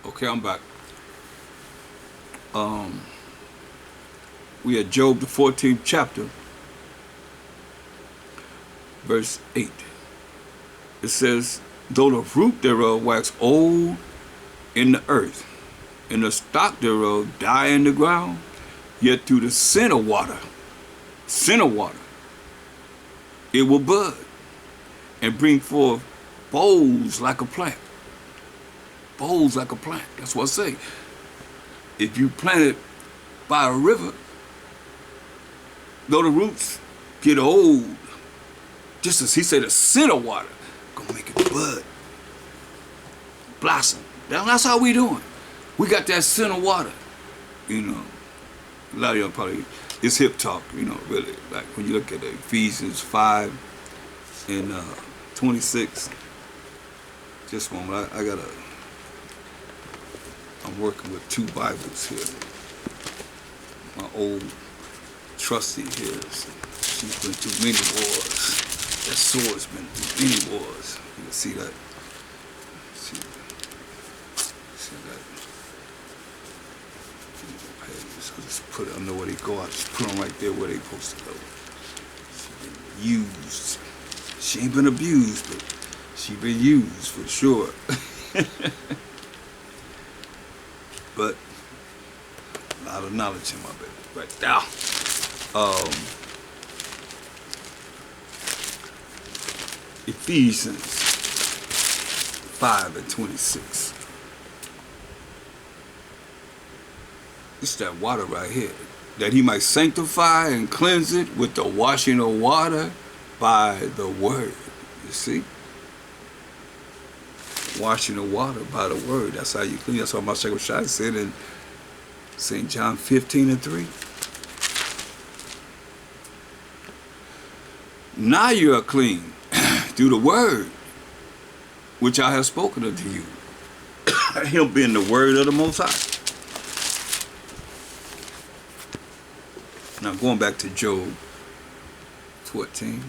Okay, I'm back. We had Job, the 14th chapter, verse 8. It says, though the root thereof wax old in the earth, and the stock thereof die in the ground, yet through the sin of water, it will bud and bring forth boughs like a plant. Boughs like a plant. That's what I say. If you plant it by a river, though the roots get old, just as he said, the sin of water gonna make it bud, blossom. That's how we doing. We got that sin of water. You know, a lot of y'all probably, it's hip talk, you know, really. Like when you look at Ephesians 5 and 26. Just a moment, I'm working with two Bibles here. My old trusty here, she's been through many wars. That sword's been through many wars. You can see that. See that. So just put it, I know where they go. I just put them right there where they supposed to go. She's been used. She ain't been abused, but she been used for sure. But a lot of knowledge in my baby right now. Ephesians 5 and 26. It's that water right here, that he might sanctify and cleanse it with the washing of water by the word. You see? Washing the water by the word. That's how you clean. That's what my Sheikh Rashad said in St. John 15 and 3. Now you are clean through the word which I have spoken unto you. Him being the word of the Most High. Now going back to Job 14.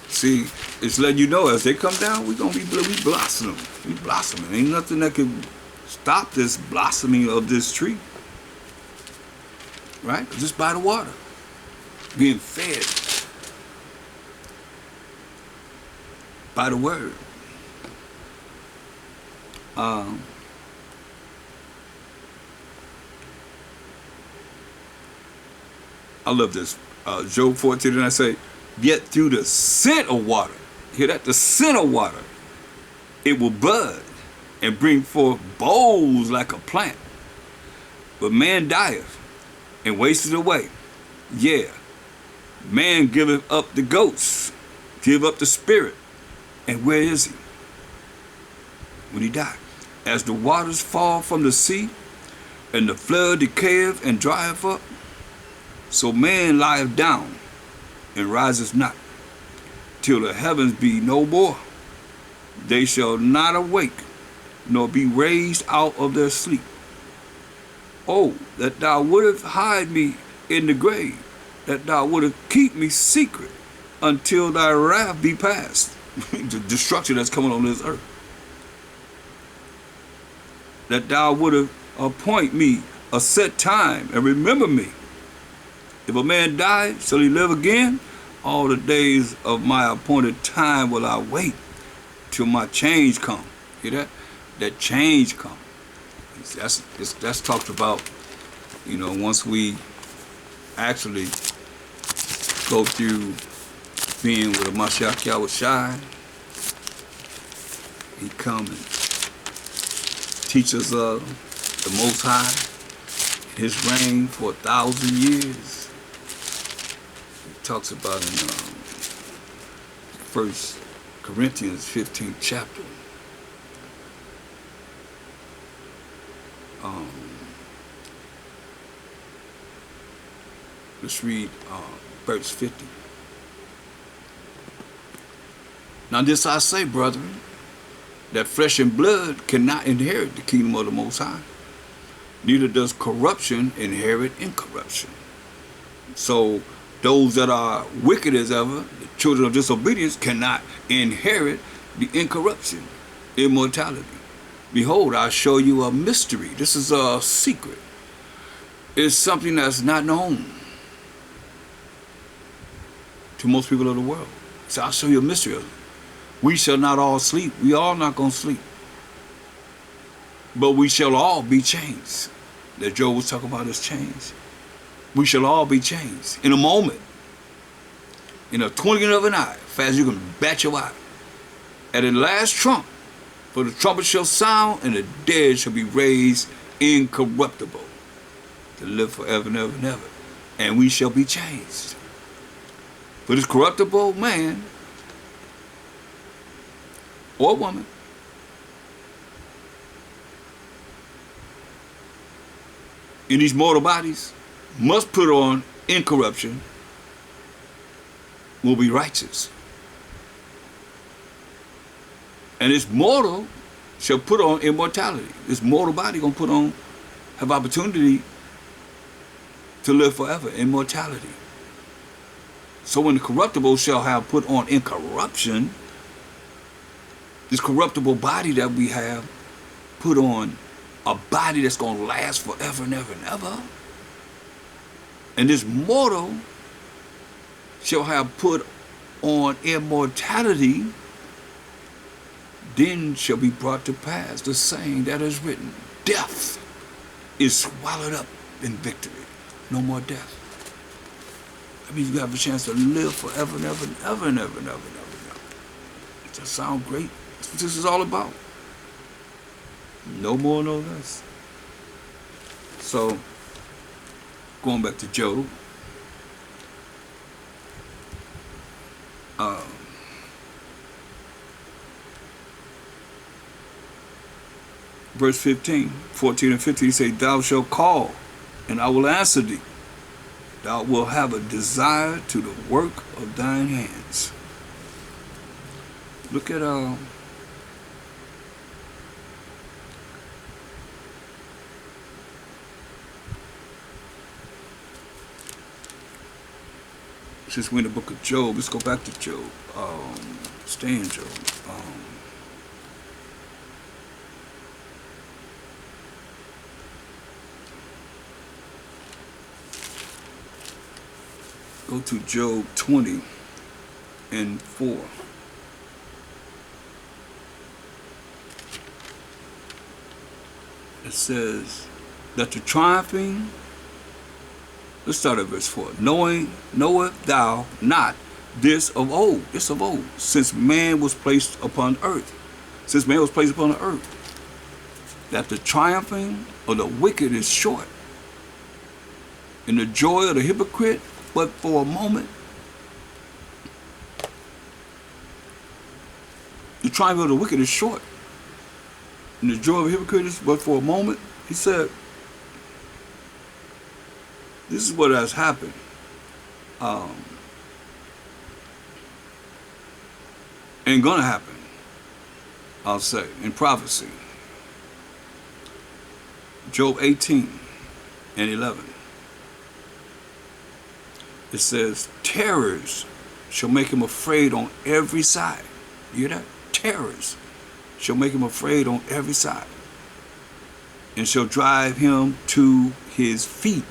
See, it's letting you know as they come down, we blossoming. We blossoming. Ain't nothing that can stop this blossoming of this tree. Right? Just by the water. Being fed by the word. I love this. Job 14, and I say, yet through the scent of water, hear that? The scent of water, it will bud and bring forth boughs like a plant. But man dieth and wasteth away. Yeah, man giveth up the ghost, give up the spirit. And where is he? When he died. As the waters fall from the sea, and the flood decayeth and drieth up, so man lieth down and riseth not, till the heavens be no more. They shall not awake, nor be raised out of their sleep. Oh, that thou wouldest hide me in the grave, that thou wouldest keep me secret until thy wrath be past. The destruction that's coming on this earth. That thou wouldest appoint me a set time and remember me. If a man die, shall he live again? All the days of my appointed time will I wait till my change come. Hear that? That change come. That's talked about, you know, once we actually go through being with a Mashiach Yahushai, he come and teach us the Most High, his reign for 1,000 years. He talks about in 1 Corinthians 15th chapter. Let's read verse 50. Now this I say, brethren, that flesh and blood cannot inherit the kingdom of the Most High, neither does corruption inherit incorruption. So those that are wicked as ever, the children of disobedience, cannot inherit the incorruption, immortality. Behold, I'll show you a mystery. This is a secret. It's something that's not known to most people of the world. So I'll show you a mystery of it. We shall not all sleep. We all not going to sleep. But we shall all be changed. That Job was talking about is change. We shall all be changed in a moment, in a twinkling of an eye, fast as you can bat your eye. At the last trump, for the trumpet shall sound, and the dead shall be raised incorruptible, to live forever and ever and ever. And we shall be changed. For this corruptible man or woman in these mortal bodies must put on incorruption, will be righteous. And this mortal shall put on immortality. This mortal body gonna put on, have opportunity to live forever, immortality. So when the corruptible shall have put on incorruption, this corruptible body that we have put on a body that's gonna last forever and ever and ever. And this mortal shall have put on immortality, then shall be brought to pass the saying that is written, death is swallowed up in victory. No more death. That means you have a chance to live forever and ever and ever and ever and ever and ever and ever. Does that sound great? That's what this is all about. No more, no less. So, going back to Job, verse 14 and 15, he say, thou shalt call, and I will answer thee. Thou wilt have a desire to the work of thine hands. Look at since we're in the book of Job, let's go back to Job. Stay in Job. Go to Job 20 and 4. It says that the triumphing, let's start at verse 4. Knowest thou not this of old, since man was placed upon earth, that the triumphing of the wicked is short, and the joy of the hypocrite but for a moment. The triumph of the wicked is short, and the joy of the hypocrite is but for a moment. He said, this is what has happened. Ain't gonna happen, I'll say, in prophecy. Job 18 and 11. It says, terrors shall make him afraid on every side. You hear that? Terrors shall make him afraid on every side, and shall drive him to his feet.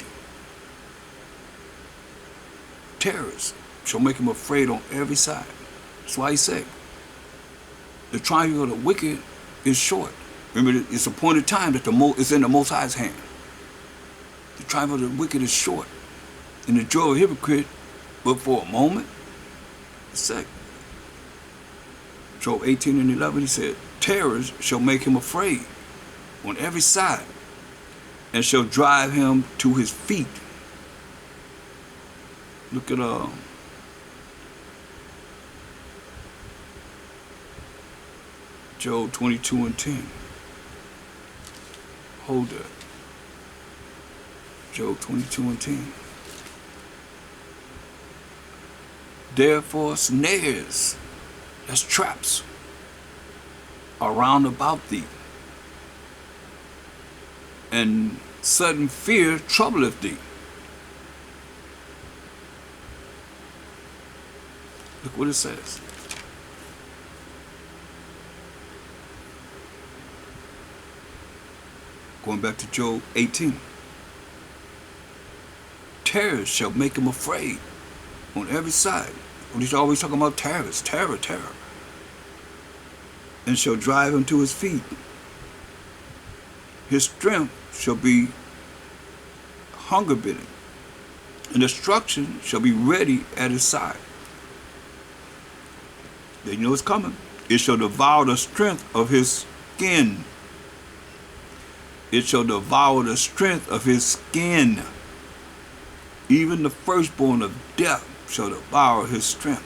Terrors shall make him afraid on every side. That's why he said, the triumph of the wicked is short. Remember, it's appointed time that it's in the Most High's hand. The triumph of the wicked is short, and the joy of a hypocrite but for a moment. It's said, Job 18 and 11, he said, terrors shall make him afraid on every side, and shall drive him to his feet. Look at Job 22 and 10. Hold that. Job 22 and 10. Therefore snares, that's traps, are round about thee, and sudden fear troubleth thee. Look what it says. Going back to Job 18. Terror shall make him afraid on every side. He's always talking about terrorists, terror. And shall drive him to his feet. His strength shall be hunger bitten, and destruction shall be ready at his side. Then you know it's coming. It shall devour the strength of his skin. It shall devour the strength of his skin. Even the firstborn of death shall devour his strength.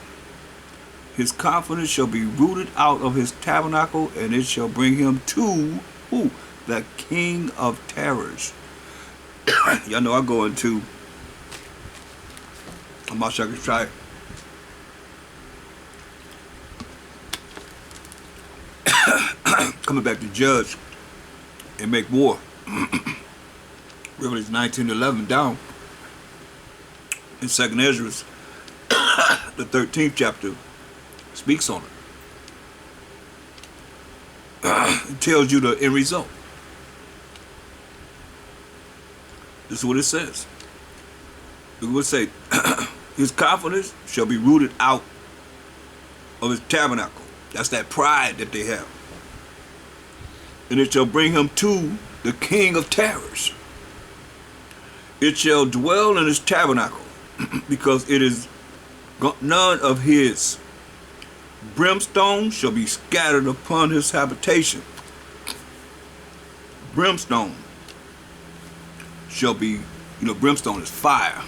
His confidence shall be rooted out of his tabernacle, and it shall bring him to who? The king of terrors. Y'all know I go into, I'm not sure I can try it. Coming back to judge and make war. Revelation 19:11 down in 2nd Ezra, the 13th chapter, speaks on it. It tells you the end result. This is what it says. It would say, his confidence shall be rooted out of his tabernacle. That's that pride that they have. And it shall bring him to the king of terrors. It shall dwell in his tabernacle, because it is none of his. Brimstone shall be scattered upon his habitation. Brimstone shall be, brimstone is fire.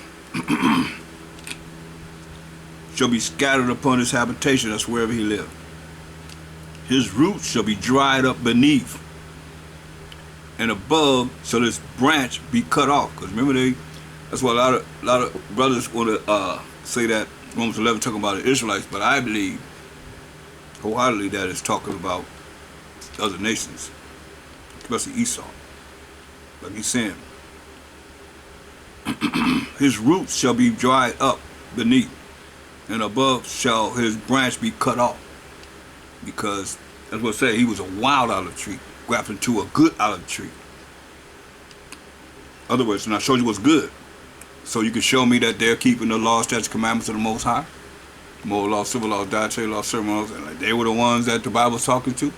Shall be scattered upon his habitation. That's wherever he lived. His roots shall be dried up beneath, and above shall his branch be cut off. Because remember, that's what a lot of brothers want to say that Romans 11 talking about the Israelites, but I believe wholeheartedly that it's talking about other nations, especially Esau. Like he's saying, his roots shall be dried up beneath, and above shall his branch be cut off. Because, that's what I say, he was a wild olive tree, grafted into a good olive tree. In other words, and I showed you what's good. So you can show me that they're keeping the law, statutes, commandments of the Most High. Moral law, civil law, dietary law, certain laws, and like they were the ones that the Bible was talking to.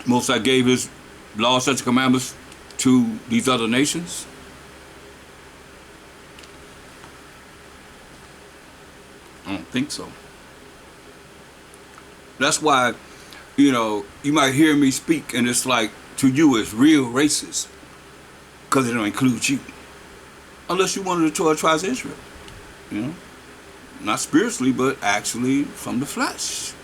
Most High gave his law, statutes, commandments to these other nations. I don't think so. That's why, you might hear me speak and it's like, to you it's real racist, because it don't include you. Unless you're one of the 12 tribes of Israel. Not spiritually, but actually from the flesh.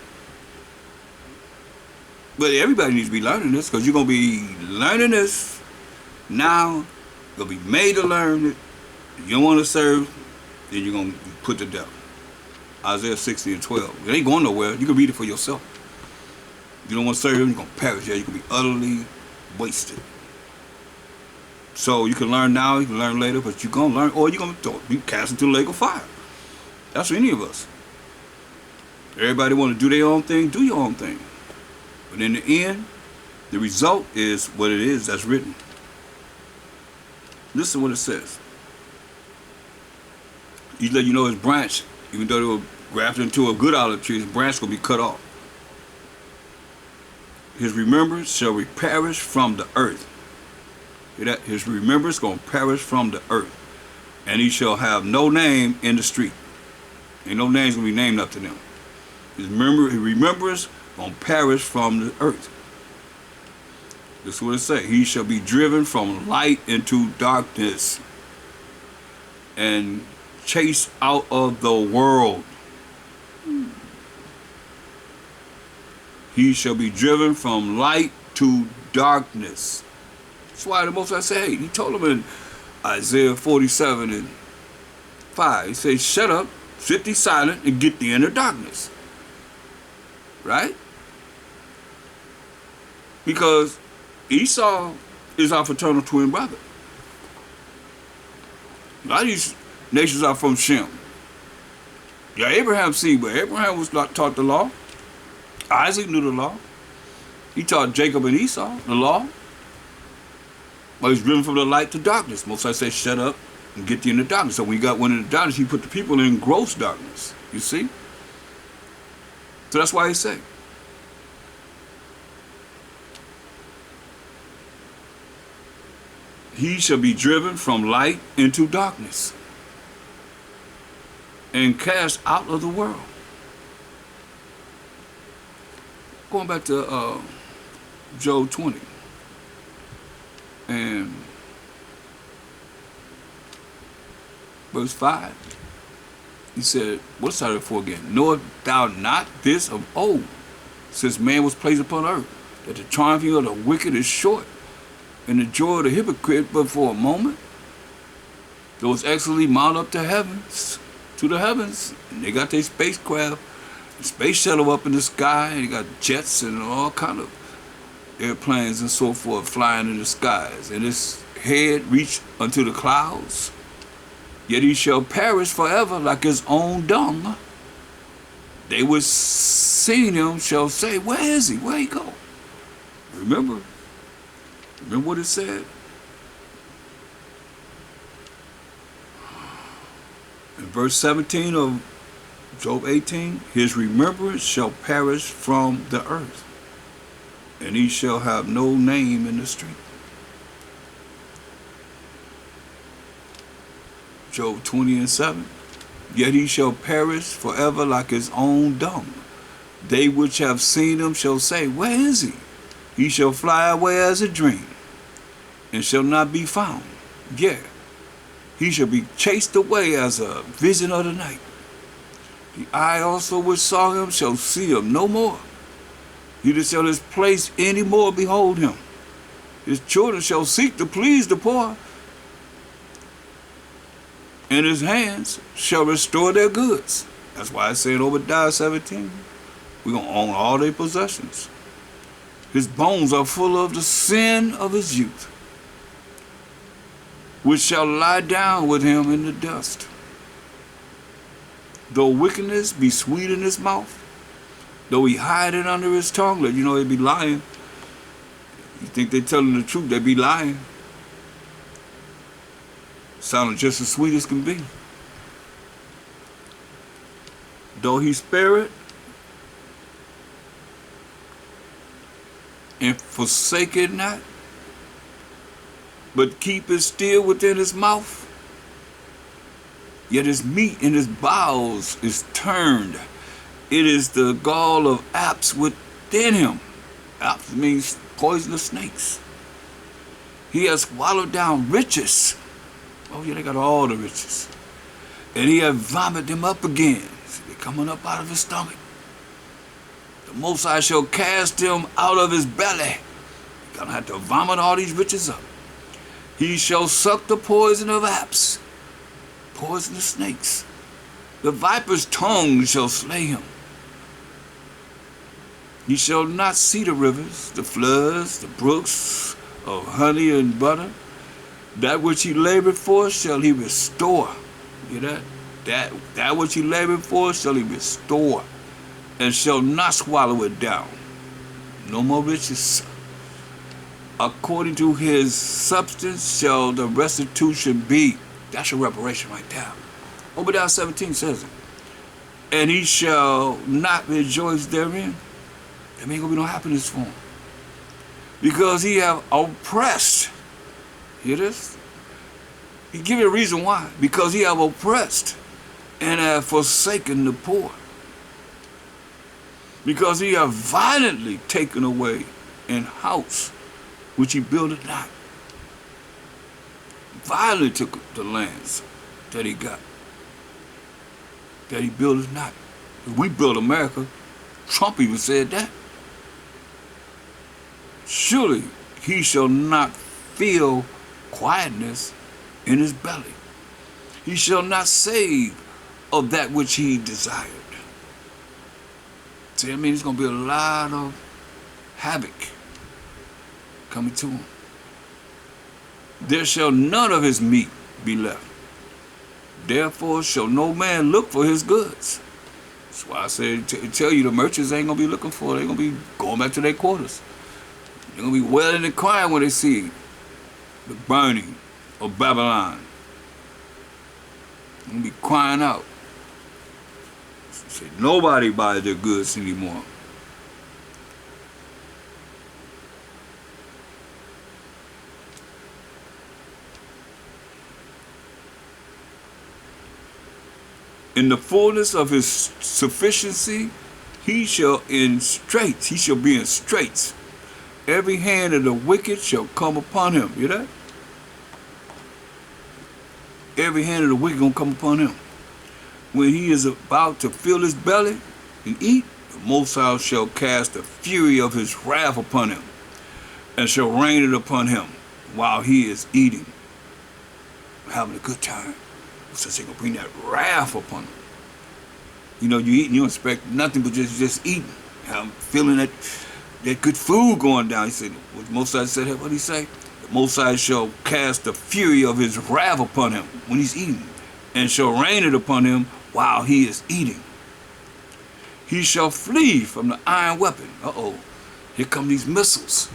But everybody needs to be learning this, because you're going to be learning this now. You're going to be made to learn it. If you don't want to serve, then you're going to be put to death. Isaiah 60:12. It ain't going nowhere. You can read it for yourself. If you don't want to serve him, you're going to perish. You're going to be utterly wasted. So you can learn now, you can learn later, but you're going to learn, or you're going to be cast into the lake of fire. That's for any of us. Everybody want to do their own thing, do your own thing. But in the end, the result is what it is that's written. Listen to what it says. He let you know his branch, even though they were grafted into a good olive tree, his branch will be cut off. His remembrance shall perish from the earth. Hear that? His remembrance going to perish from the earth. And he shall have no name in the street. Ain't no names going to be named up to them. His remembrance going to perish from the earth. This is what it says. He shall be driven from light into darkness, and chased out of the world. He shall be driven from light to darkness. That's why the Most High said, hey, he told him in Isaiah 47:5, he says, shut up, sit thee silent, and get thee into darkness. Right? Because Esau is our fraternal twin brother. A lot of these nations are from Shem. Yeah, Abraham's seed, but Abraham was not taught the law. Isaac knew the law. He taught Jacob and Esau the law. But he's driven from the light to darkness. Most I say, shut up and get you in the darkness. So when he got one in the darkness, he put the people in gross darkness. You see? So that's why he said, he shall be driven from light into darkness and cast out of the world. Going back to Job 20 and verse 5, he said, what's that for again? Knowest thou not this of old, since man was placed upon earth, that the triumph of the wicked is short, and the joy of the hypocrite but for a moment? Those excellently mount up to the heavens, and they got their spacecraft, space shuttle up in the sky, and they got jets and all kind of airplanes and so forth flying in the skies, and his head reach unto the clouds. Yet he shall perish forever like his own dung. They which seen him shall say, where is he? Where he go? Remember what it said? In verse 17 of Job 18, his remembrance shall perish from the earth, and he shall have no name in the street. Job 20 and 7, yet he shall perish forever like his own dung. They which have seen him shall say, where is he? He shall fly away as a dream, and shall not be found. Yea, he shall be chased away as a vision of the night. The eye also which saw him shall see him no more. Neither shall his place any more behold him. His children shall seek to please the poor, and his hands shall restore their goods. That's why I say in Obadiah 17, we're going to own all their possessions. His bones are full of the sin of his youth, which shall lie down with him in the dust. Though wickedness be sweet in his mouth, though he hide it under his tongue, let you know they be lying. You think they telling the truth, they be lying. Sounding just as sweet as can be. Though he spare it, and forsake it not, but keep it still within his mouth, yet his meat in his bowels is turned. It is the gall of apes within him. Apes means poisonous snakes. He has swallowed down riches. Oh yeah, they got all the riches. And he has vomited them up again. See, they're coming up out of his stomach. The Most High shall cast him out of his belly. He's gonna have to vomit all these riches up. He shall suck the poison of apes, poisonous snakes. The viper's tongue shall slay him. He shall not see the rivers, the floods, the brooks of honey and butter. That which he labored for shall he restore. You hear that? That which he labored for shall he restore, and shall not swallow it down. No more riches. According to his substance shall the restitution be. That's your reparation right there. Obadiah 17 says it. And he shall not rejoice therein. There ain't gonna be no happiness for him. Because he have oppressed. Hear this? He give you a reason why. Because he have oppressed and have forsaken the poor. Because he have violently taken away an house which he builded not. Violently took the lands that he got, that he builded not. We built America. Trump even said that. Surely he shall not feel quietness in his belly. He shall not save of that which he desired. See, I mean, it's going to be a lot of havoc coming to him. there shall none of his meat be left. Therefore shall no man look for his goods. That's why I said, tell you the merchants ain't going to be looking for it. They're going to be going back to their quarters. They're going to be wailing and crying when they see the burning of Babylon. They're going to be crying out. Say, nobody buys their goods anymore. In the fullness of his sufficiency, he shall in straits. He shall be in straits. Every hand of the wicked shall come upon him. You that? Every hand of the wicked gonna come upon him. When he is about to fill his belly and eat, the Most High shall cast the fury of his wrath upon him, and shall rain it upon him while he is eating, having a good time. So he's gonna bring that wrath upon him. You know, you eating, you don't expect nothing but just eating. I'm feeling that good food going down. He said, what Mosiah said, what did he say? The Mosiah shall cast the fury of his wrath upon him when he's eating, and shall rain it upon him while he is eating. He shall flee from the iron weapon. Here come these missiles.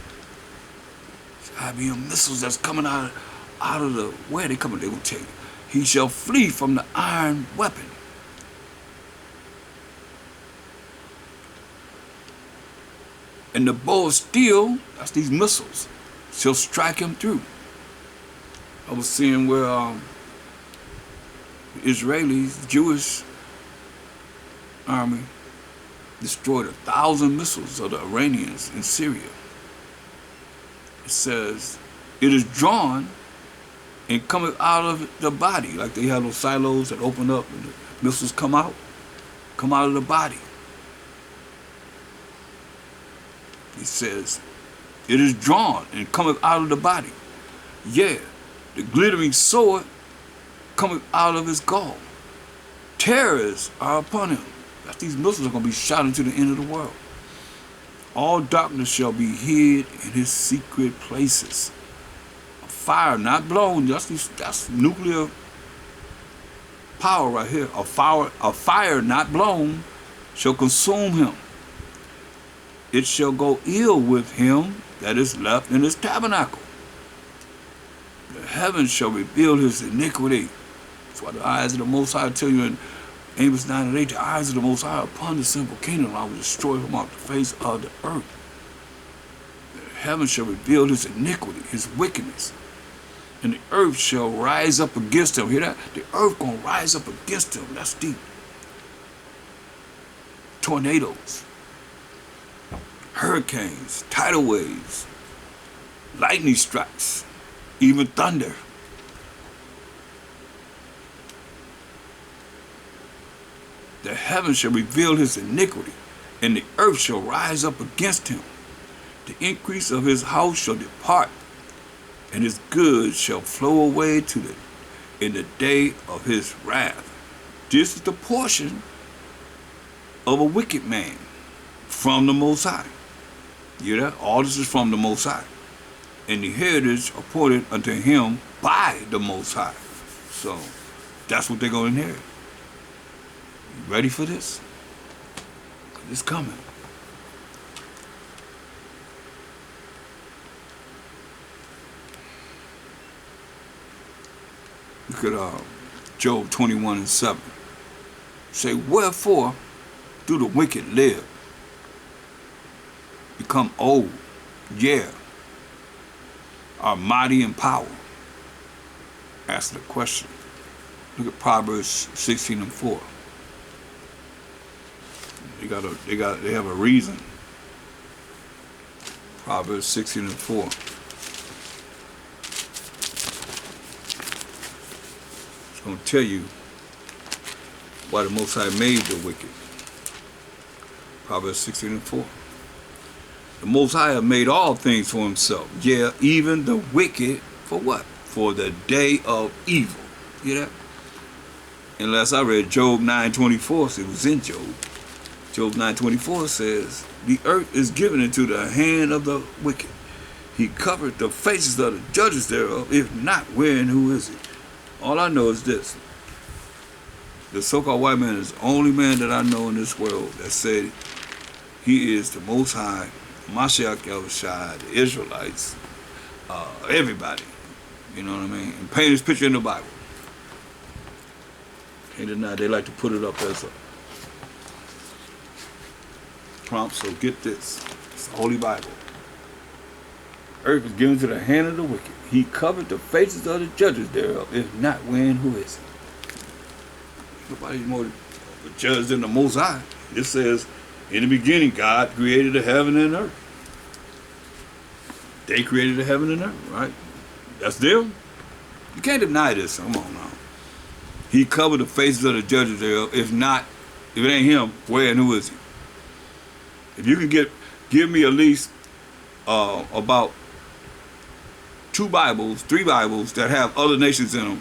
IBM missiles that's coming out of the, where they coming? They will tell you. He shall flee from the iron weapon. And the bow of steel, that's these missiles, shall strike him through. I was seeing where the Israelis, Jewish army, destroyed 1,000 missiles of the Iranians in Syria. It says, it is drawn and coming out of the body, like they have those silos that open up and the missiles come out of the body. He says, it is drawn and cometh out of the body. Yeah, the glittering sword cometh out of his gall. Terrors are upon him. That's these missiles are going to be shot into the end of the world. All darkness shall be hid in his secret places. Fire not blown, that's nuclear power right here. A fire not blown shall consume him. It shall go ill with him that is left in his tabernacle. The heavens shall reveal his iniquity. That's why the eyes of the Most High tell you in Amos 9:8, the eyes of the Most High upon the simple kingdom, I will destroy him off the face of the earth. The heavens shall reveal his iniquity, his wickedness. And the earth shall rise up against him. Hear that? The earth gonna rise up against him. That's deep. Tornadoes, hurricanes, tidal waves, lightning strikes, even thunder. The heavens shall reveal his iniquity, and the earth shall rise up against him. The increase of his house shall depart, and his goods shall flow away in the day of his wrath. This is the portion of a wicked man from the Most High. You hear that? All this is from the Most High. And the heritage appointed unto him by the Most High. So that's what they're going to inherit. You ready for this? 'Cause it's coming. Look at Job 21:7. Say, wherefore do the wicked live? Become old, are mighty in power. Ask the question. Look at Proverbs 16:4. They have a reason. Proverbs 16:4. It's going to tell you why the Most High made the wicked. Proverbs 16:4. The Most High have made all things for himself. Yeah, even the wicked for what? For the day of evil. You hear that? Unless I read Job 9:24, so it was in Job. Job 9:24 says, the earth is given into the hand of the wicked. He covered the faces of the judges thereof. If not, where and who is he? All I know is this. The so-called white man is the only man that I know in this world that said he is the Most High, Mashiach Yahushua, the Israelites, everybody. You know what I mean? And paint his picture in the Bible. And then they like to put it up as a prompt, so get this. It's the Holy Bible. Earth was given to the hand of the wicked. He covered the faces of the judges thereof. If not, when, who is he? Nobody's more of a judge than the Most High. It says, in the beginning, God created the heaven and earth. They created the heaven and earth, right? That's them. You can't deny this. Come on now. He covered the faces of the judges thereof. If not, if it ain't him, where and who is he? If you can give me at least about 2 Bibles, 3 Bibles that have other nations in them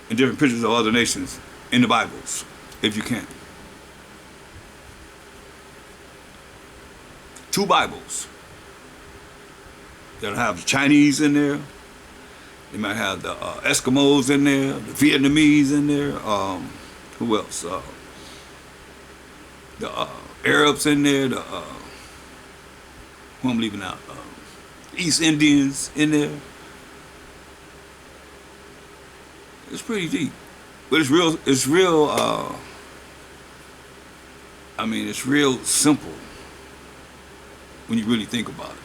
and different pictures of other nations in the Bibles, if you can. 2 Bibles that'll have the Chinese in there. They might have the Eskimos in there, the Vietnamese in there. Who else? The Arabs in there. Who I'm leaving out? East Indians in there. It's pretty deep, but it's real. It's real. I mean, it's real simple when you really think about it.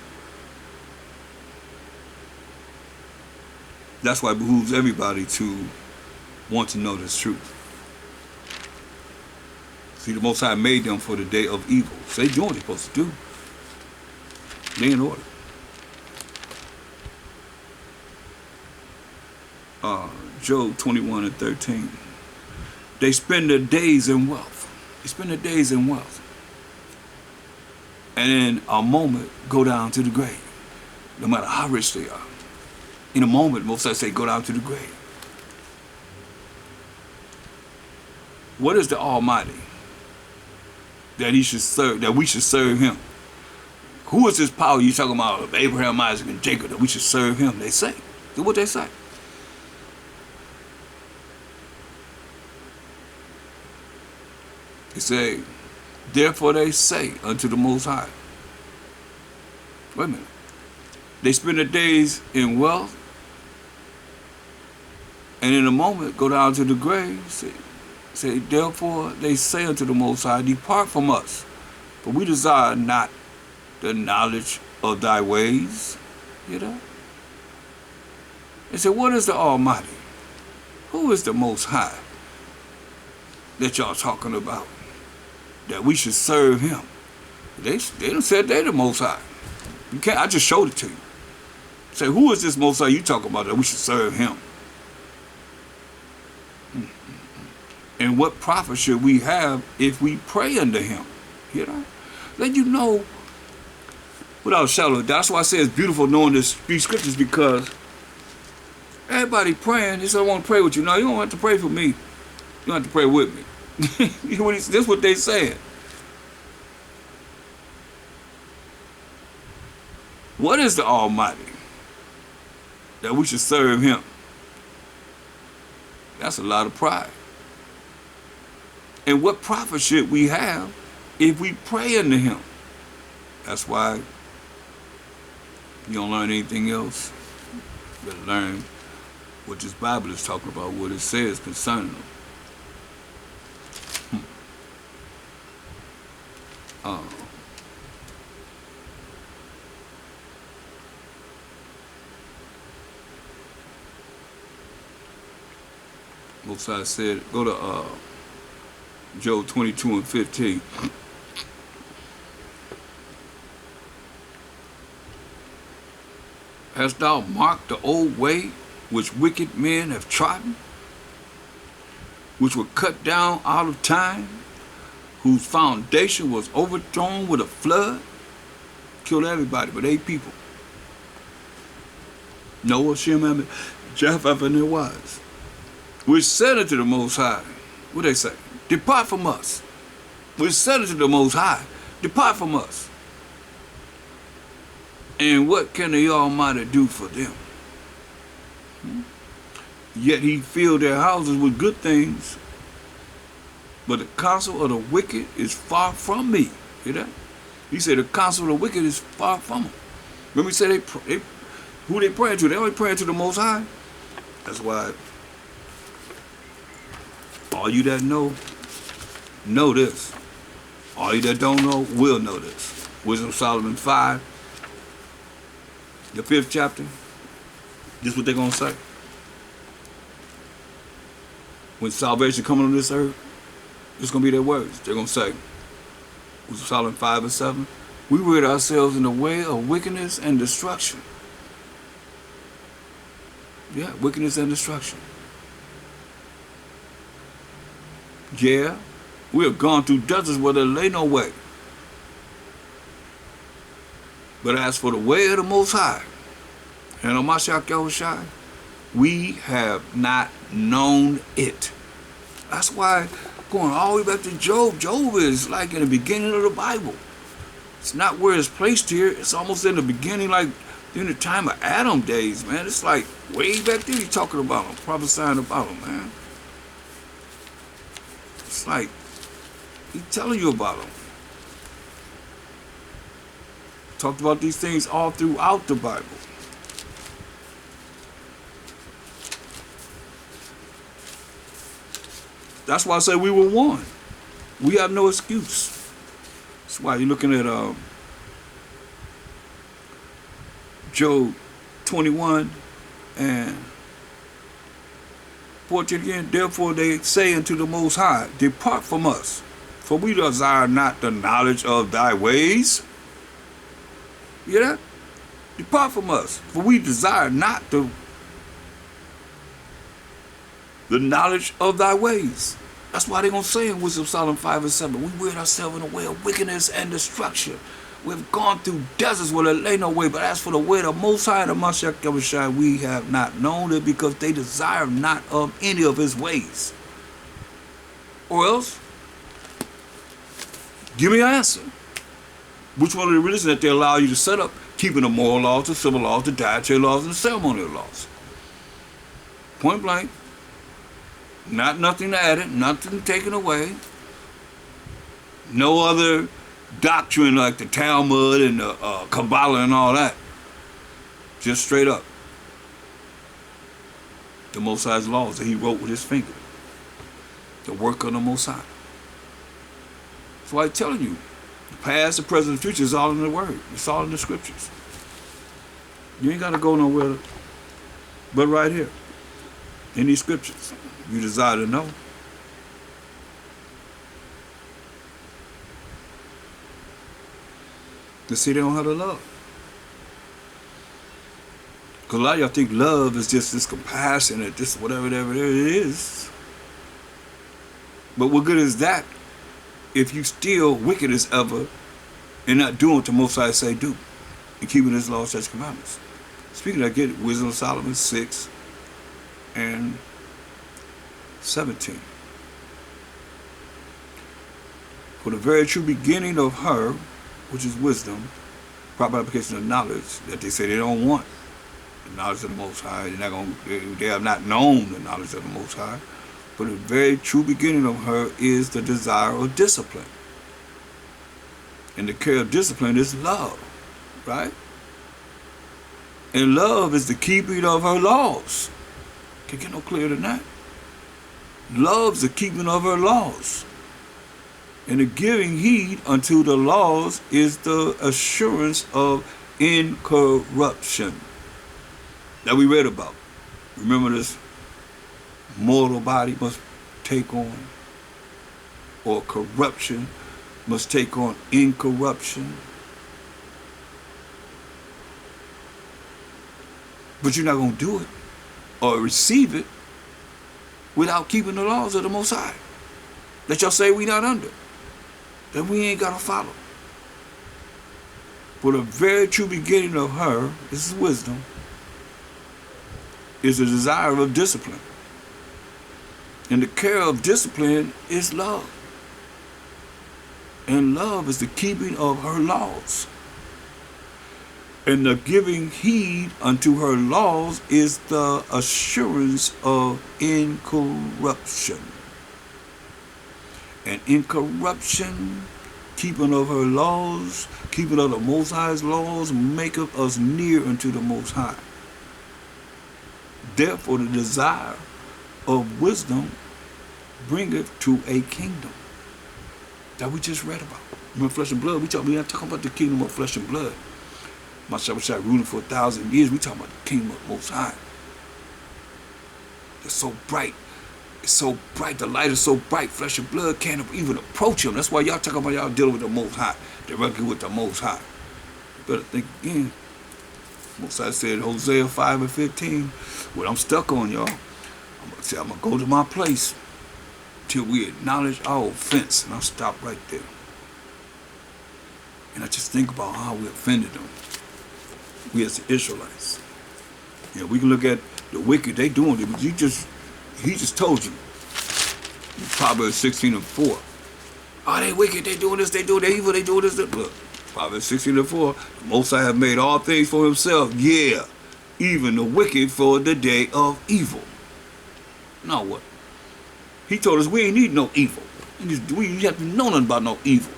That's why it behooves everybody to want to know this truth. See, the Most High made them for the day of evil. So they doing what they're supposed to do. They in order. Job 21:13. They spend their days in wealth. They spend their days in wealth. And in a moment, go down to the grave. No matter how rich they are. In a moment, most I say, go down to the grave. What is the Almighty that he should serve? That we should serve him. Who is this power you talking about of Abraham, Isaac, and Jacob that we should serve him? They say. Do what they say. They say, therefore they say unto the Most High. Wait a minute. They spend their days in wealth. And in a moment, go down to the grave, say, therefore they say unto the Most High, depart from us, for we desire not the knowledge of thy ways. You know? They say, what is the Almighty? Who is the Most High that y'all talking about? That we should serve him. They done said they the Most High. You can't, I just showed it to you. Say, who is this Most High you talking about that we should serve him? And what profit should we have if we pray unto him? You know? Let you know without a shadow of doubt. That's why I say it's beautiful knowing these scriptures, because everybody praying, they say, I want to pray with you. No, you don't have to pray for me. You don't have to pray with me. This is what they saying. What is the Almighty that we should serve him? That's a lot of pride. And what profit should we have if we pray unto him? That's why you don't learn anything else. You better learn what this Bible is talking about, what it says concerning them. Most High said, go to Job 22:15. Hast thou marked the old way which wicked men have trodden, which were cut down out of time, whose foundation was overthrown with a flood? Killed everybody but 8 people. Noah, Shem, and Japheth, and their wives. Which said unto the Most High, what they say? Depart from us. Which said unto the Most High, depart from us. And what can the Almighty do for them? Yet he filled their houses with good things, but the counsel of the wicked is far from me. Hear that? He said the counsel of the wicked is far from them. Remember he said who they praying to? They only praying to the Most High. That's why all you that know this. All you that don't know will know this. Wisdom of Solomon 5, the 5th chapter. This is what they're going to say. When salvation coming on this earth, it's going to be their words. They're going to say, Wisdom of Solomon 5 and 7, we rid ourselves in the way of wickedness and destruction. Yeah, wickedness and destruction. Yeah, we have gone through deserts where there lay no way. But as for the way of the Most High, and on Mashiach Yahushai, we have not known it. That's why going all the way back to Job, Job is like in the beginning of the Bible. It's not where it's placed here. It's almost in the beginning, like during the time of Adam days, man. It's like way back there he's talking about him, prophesying about him, man. It's like he's telling you about him. Talked about these things all throughout the Bible. That's why I say we were warned. We have no excuse. That's why you're looking at Job 21 and 14 again. Therefore they say unto the Most High, depart from us, for we desire not the knowledge of thy ways. You hear that? Depart from us, for we desire not the knowledge of thy ways. That's why they're going to say in Wisdom of Solomon 5 and 7, we rid ourselves in the way of wickedness and destruction. We've gone through deserts where there lay no way, but as for the way of the Most High and the Mashiach Yahushai, we have not known it, because they desire not of any of his ways. Or else, give me an answer. Which one of the religions that they allow you to set up, keeping the moral laws, the civil laws, the dietary laws, and the ceremonial laws? Point blank. Not nothing added, nothing taken away. No other doctrine like the Talmud and the Kabbalah and all that. Just straight up. The Most High's laws that he wrote with his finger. The work of the Most High. That's why I'm telling you, the past, the present, the future is all in the Word. It's all in the Scriptures. You ain't got to go nowhere but right here in these Scriptures. You desire to know. To see they don't have the love. Because a lot of y'all think love is just this compassion or this whatever it is. But what good is that if you still wicked as ever and not doing what the Most High say do and keeping his laws, statutes, commandments? Speaking of that, get Wisdom of Solomon 6 and 17. For the very true beginning of her, which is wisdom, proper application of knowledge, that they say they don't want the knowledge of the Most High. They have not known the knowledge of the Most High. But the very true beginning of her is the desire of discipline. And the care of discipline is love, right? And love is the keeping of her laws. Can't get no clearer than that. Love's the keeping of her laws. And the giving heed unto the laws is the assurance of incorruption that we read about. Remember, this mortal body must take on, or corruption must take on incorruption. But you're not going to do it or receive it without keeping the laws of the Most High that y'all say we not under, that we ain't got to follow. For the very true beginning of her, this is wisdom, is the desire of discipline. And the care of discipline is love. And love is the keeping of her laws. And the giving heed unto her laws is the assurance of incorruption. And incorruption, keeping of her laws, keeping of the Most High's laws, maketh us near unto the Most High. Therefore the desire of wisdom bringeth to a kingdom. That we just read about. Remember flesh and blood? We not talking about the kingdom of flesh and blood. My Shabbat ruling for 1,000 years. We talking about the kingdom of the Most High. It's so bright. It's so bright. The light is so bright. Flesh and blood can't even approach him. That's why y'all talking about y'all dealing with the Most High. Directly with the Most High. You better think again. Most High said, Hosea 5:15. What I'm stuck on, y'all. I'm going to go to my place till we acknowledge our offense. And I'll stop right there. And I just think about how we offended them. We as the Israelites. Yeah, we can look at the wicked, they doing it, but he just told you. Proverbs 16:4. Oh, they wicked, they doing this, they doing that evil, they doing this. Look, Proverbs 16:4. The Most High have made all things for himself. Yeah, even the wicked for the day of evil. Now what? He told us we ain't need no evil. We ain't have to know nothing about no evil.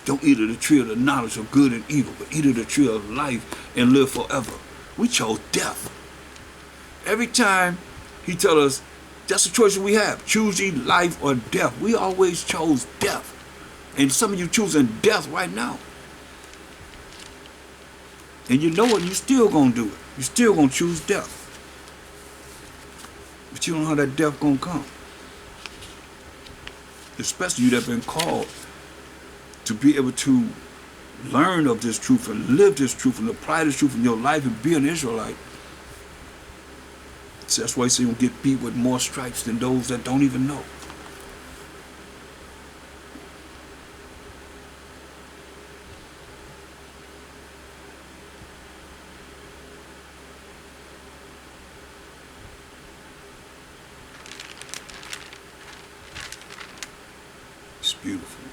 Don't eat of the tree of the knowledge of good and evil, but eat of the tree of life and live forever. We chose death. Every time he tells us, that's the choice we have. Choose ye life or death. We always chose death. And some of you choosing death right now. And you know what? You're still going to do it. You're still going to choose death. But you don't know how that death going to come. Especially you that have been called to be able to learn of this truth and live this truth and apply this truth in your life and be an Israelite. So that's why you see you get beat with more stripes than those that don't even know. It's beautiful.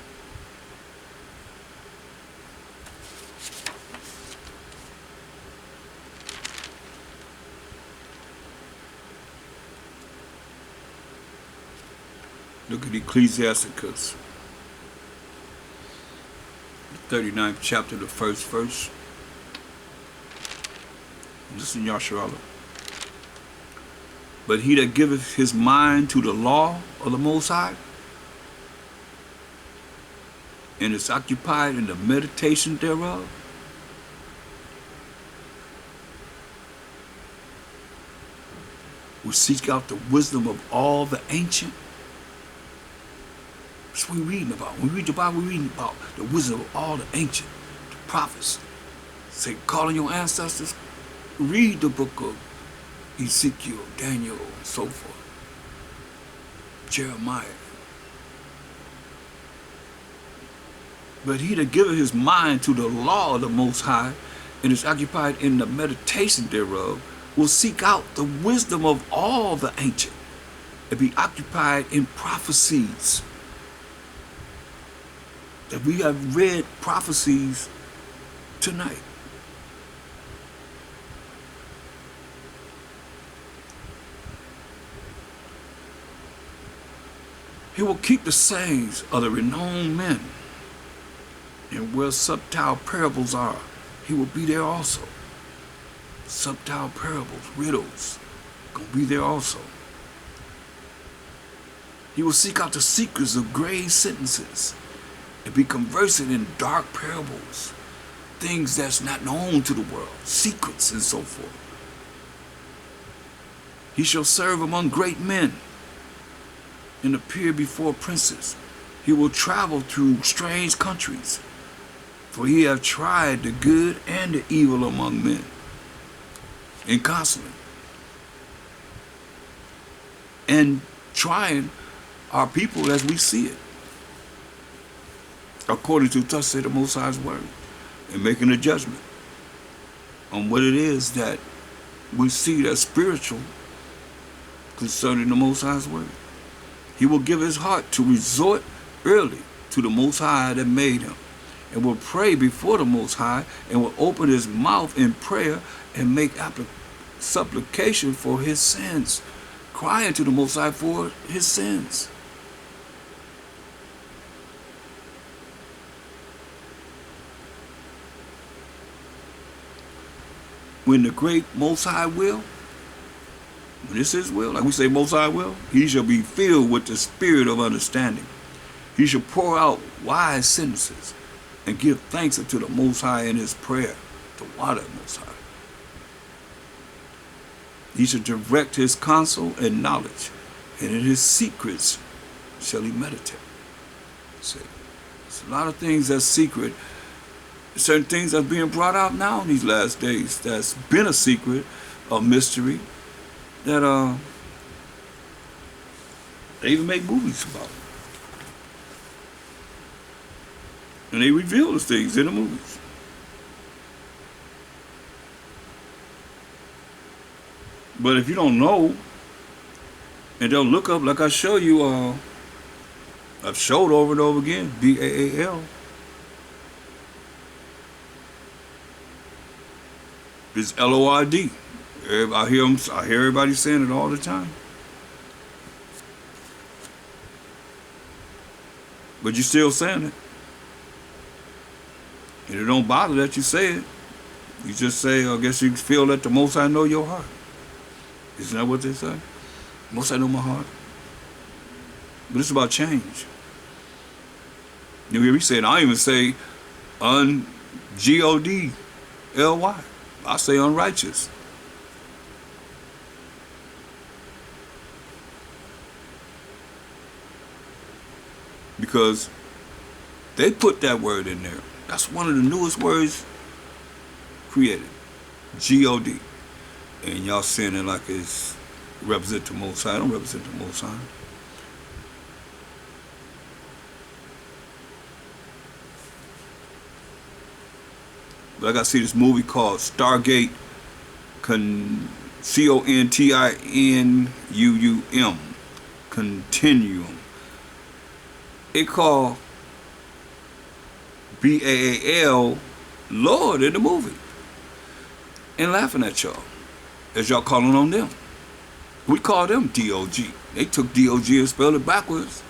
Look at Ecclesiasticus, the 39th chapter, the first verse. Listen, Yasharallah. But he that giveth his mind to the law of the Most High, and is occupied in the meditation thereof, will seek out the wisdom of all the ancient. That's what we're reading about. When we read the Bible, we're reading about the wisdom of all the ancient, the prophets. Say, calling your ancestors, read the book of Ezekiel, Daniel, and so forth. Jeremiah. But he that giveth his mind to the law of the Most High, and is occupied in the meditation thereof, will seek out the wisdom of all the ancient, and be occupied in prophecies. That we have read prophecies tonight. He will keep the sayings of the renowned men, and where subtle parables are, he will be there also. Subtle parables, riddles, gonna be there also. He will seek out the secrets of grave sentences, and be conversant in dark parables, things that's not known to the world, secrets and so forth. He shall serve among great men and appear before princes. He will travel through strange countries, for he hath tried the good and the evil among men, and constantly. And trying our people as we see it, according to thus said the Most High's word, and making a judgment on what it is that we see that's spiritual concerning the Most High's word. He will give his heart to resort early to the Most High that made him, and will pray before the Most High and will open his mouth in prayer and make supplication for his sins, crying to the Most High for his sins. When the great Most High will, when it's his will, like we say Most High will, he shall be filled with the spirit of understanding. He shall pour out wise sentences and give thanks unto the Most High in his prayer, to water the Most High. He shall direct his counsel and knowledge, and in his secrets shall he meditate. See, there's a lot of things that's secret. Certain things that's being brought out now in these last days that's been a secret, a mystery, that they even make movies about. And they reveal those things in the movies. But if you don't know and don't look up, like I show you, I've showed over and over again, Baal. It's Lord. I hear everybody saying it all the time. But you're still saying it. And it don't bother that you say it. You just say, I guess you feel that the Most High know your heart. Isn't that what they say? Most High know my heart. But it's about change. You hear me saying, I even say Godly. I say unrighteous. Because they put that word in there. That's one of the newest words created. Godly. And y'all saying it like it's represent the Most High. I don't represent the Most High. But I got to see this movie called Stargate Continuum. Continuum. It called Baal Lord in the movie. And laughing at y'all. As y'all calling on them. We call them DOG. They took DOG and spelled it backwards.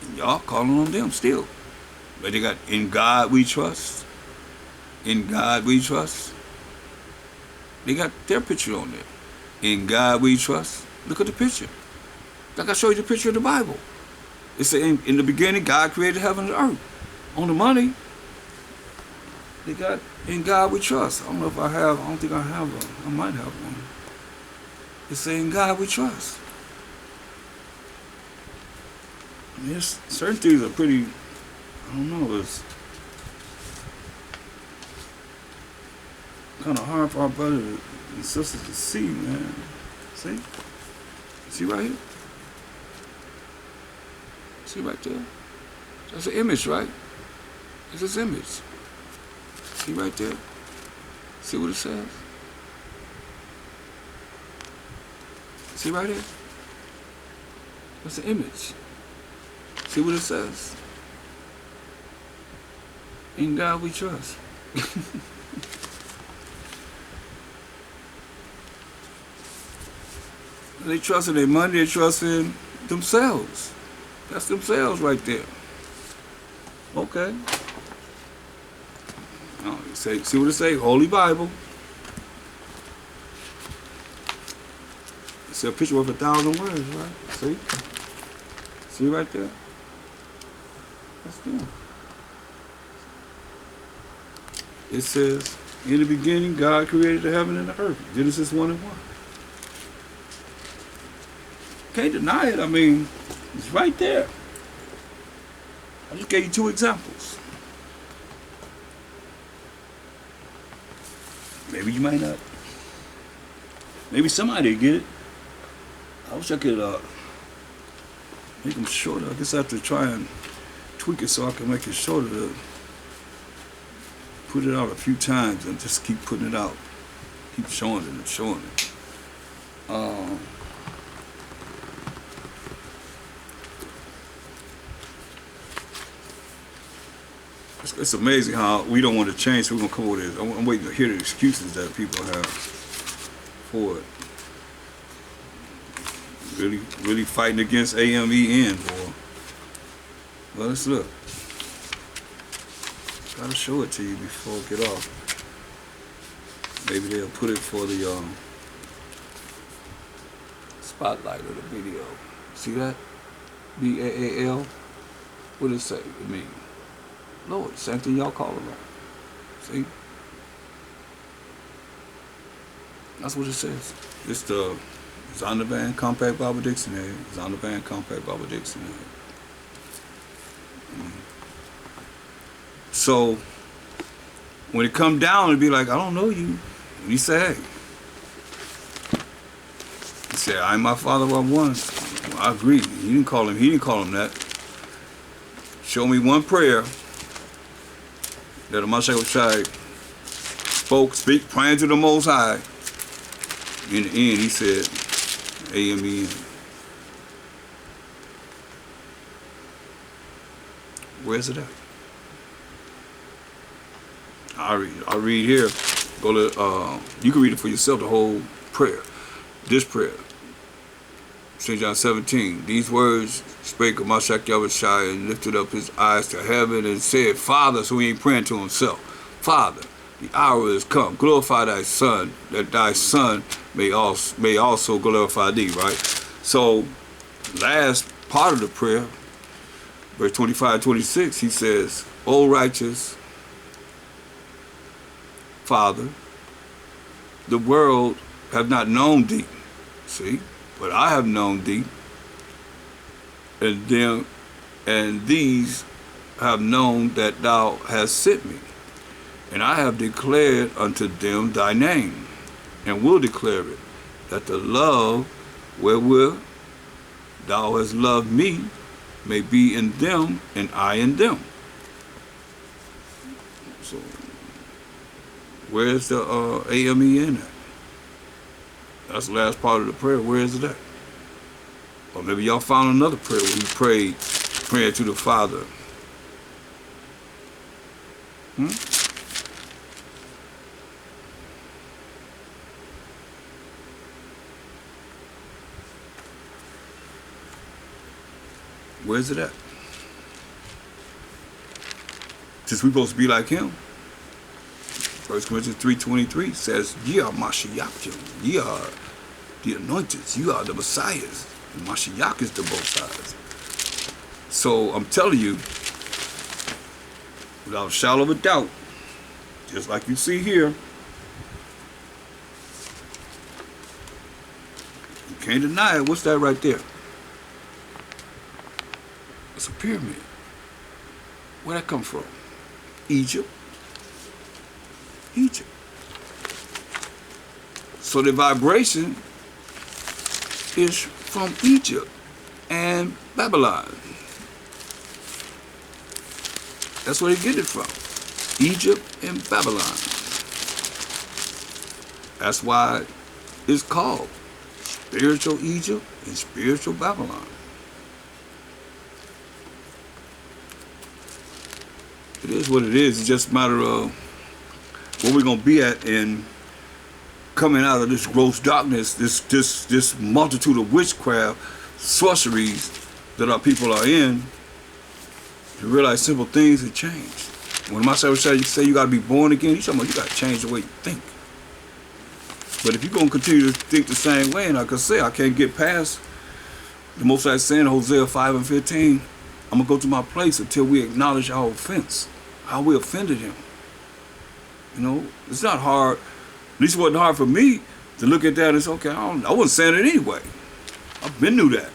And y'all calling on them still. But they got In God We Trust. In God We Trust. They got their picture on there. In God We Trust. Look at the picture. Like I showed you the picture of the Bible. It said in the beginning God created heaven and earth. On the money, they got In God We Trust. I don't know if I have, I don't think I have one. I might have one. It says In God We Trust. I mean, certain things are pretty, I don't know, it's kind of hard for our brothers and sisters to see, man. See? See right here? See right there? That's an image, right? It's this image. See right there? See what it says? See right here? That's an image. See what it says? In God We Trust. They trust in their money, they trust in themselves. That's themselves right there. Okay. Oh, see what it say? Holy Bible. It's a picture worth 1,000 words, right? See? See right there? That's them. It says, in the beginning, God created the heaven and the earth. Genesis 1:1. Can't deny it. I mean, it's right there. I just gave you 2 examples. Maybe you might not. Maybe somebody get it. I wish I could make them shorter. I guess I have to try and tweak it so I can make it shorter. To put it out a few times and just keep putting it out. Keep showing it and showing it. It's amazing how we don't want to change, so we're going to come over this. I'm waiting to hear the excuses that people have for it. Really fighting against AMEN, boy. Well, let's look. Gotta show it to you before I get off. Maybe they'll put it for the spotlight of the video. See that? BAAL. What does it say? It mean, Lord, same thing y'all call it. See? That's what it says. It's the Zondervan Compact Bible Dictionary. Zondervan Compact Bible Dictionary. So when it come down, it'd be like, I don't know you. And he said, hey. He said, I am my Father are one. Well, I agree. He didn't call him that. Show me one prayer that Mashiach speak, praying to the Most High. In the end, he said, Amen. Where's it at? I read here. Go to you can read it for yourself, the whole prayer. This prayer. St. John 17. These words spake of Mashiach Yahushua and lifted up his eyes to heaven and said, Father, so he ain't praying to himself. Father, the hour is come. Glorify thy Son, that thy Son may also glorify thee, right? So, last part of the prayer, verse 25-26, he says, O righteous Father, the world have not known thee. See? But I have known thee, and these have known that thou hast sent me. And I have declared unto them thy name, and will declare it, that the love wherewith thou hast loved me may be in them, and I in them. So, where's the AMEN at? That's the last part of the prayer. Where is it at? Or maybe y'all found another prayer where he praying to the Father. Where's it at? Since we're supposed to be like him. 1 Corinthians 3:23 says, ye are Mashiachim, ye are the anointed, you are the Messiahs. And Mashiach is the both sides. So I'm telling you, without a shadow of a doubt, just like you see here, you can't deny it. What's that right there? It's a pyramid. Where'd that come from? Egypt. So the vibration is from Egypt and Babylon. That's where they get it from. Egypt and Babylon. That's why it's called spiritual Egypt and spiritual Babylon. It is what it is. It's just a matter of where we're gonna be at in coming out of this gross darkness, this multitude of witchcraft, sorceries that our people are in. You realize simple things have changed. When my say you gotta be born again, he's talking about you gotta change the way you think. But if you're gonna continue to think the same way, and like I say, I can't get past the Most High saying in Hosea 5:15, I'm gonna go to my place until we acknowledge our offense, how we offended him. You know, it's not hard. At least it wasn't hard for me to look at that and say, okay, I wasn't saying it anyway. I've been knew that.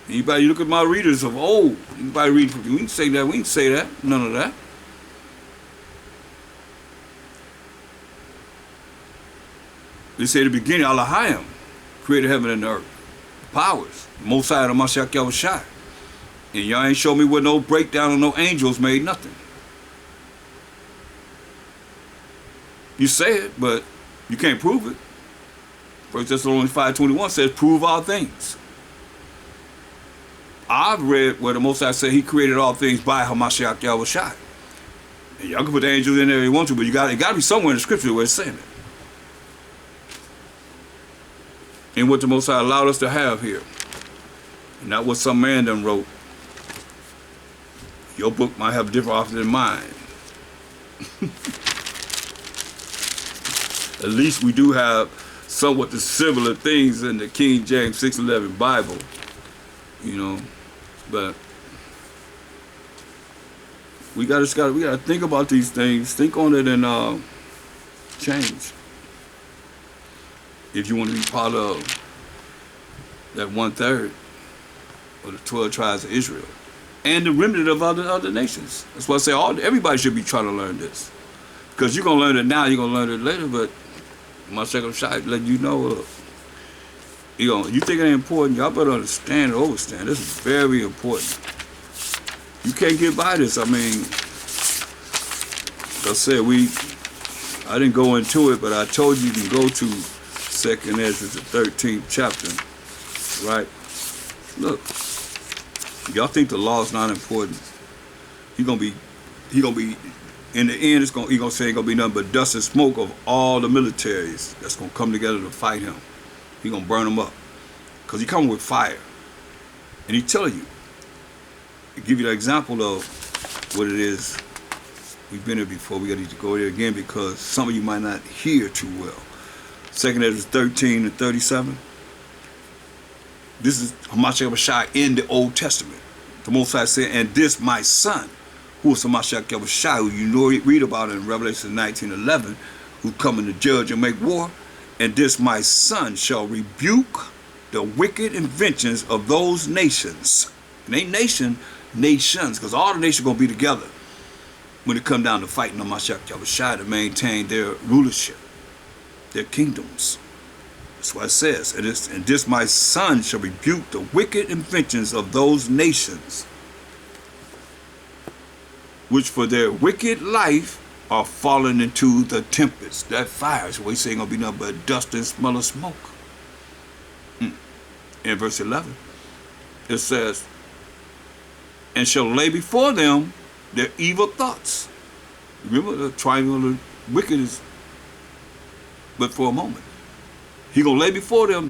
Anybody look at my readers of old, anybody read from you, we didn't say that, we didn't say that, none of that. They say at the beginning, Allahayim created heaven and earth. Powers, Most High of Mashiach Yahushua. And y'all ain't show me where no breakdown or no angels made nothing. You say it, but you can't prove it. 1 Thessalonians 5:21 says, prove all things. I've read where the Most High said he created all things by Hamashiach Yahushua. And y'all can put the angels in there if you want to, but it got to be somewhere in the scripture where it's saying it. And what the Most High allowed us to have here. And not what some man done wrote. Your book might have different author than mine. At least we do have somewhat the similar things in the King James 611 Bible. You know, but we gotta think about these things, think on it, and change. If you want to be part of that 1/3 of the 12 tribes of Israel and the remnant of other nations. That's why I say everybody should be trying to learn this, because you're gonna learn it now, you're gonna learn it later. But my second shot let you know. You think it ain't important, y'all better understand and overstand. This is very important. You can't get by this. I mean, like I said, I didn't go into it, but I told you can go to 2nd Ezra, the 13th chapter, right? Look, y'all think the law is not important. He gonna be, in the end, he gonna say ain't gonna be nothing but dust and smoke of all the militaries that's gonna come together to fight him. He gonna burn them up, because he coming with fire. And he telling you, he give you the example of what it is. We've been there before, we gotta go there again, because some of you might not hear too well. 2nd Ezra 13 and 37. This is Hamashiach Yahushua in the Old Testament. The Most High said, and this my son, who is Hamashiach Yahushua, who you know, read about in Revelation 19:11, who's coming to judge and make war. And this my son shall rebuke the wicked inventions of those nations. And ain't nations, because all the nations going to be together when it come down to fighting Hamashiach Yahushua to maintain their rulership, their kingdoms. That's what it says. And this my son shall rebuke the wicked inventions of those nations, which for their wicked life are fallen into the tempest. That fire is what he's saying gonna be nothing but dust and smell of smoke. In verse 11, it says, and shall lay before them their evil thoughts. Remember, the triangle of the wicked is but for a moment. He gonna lay before them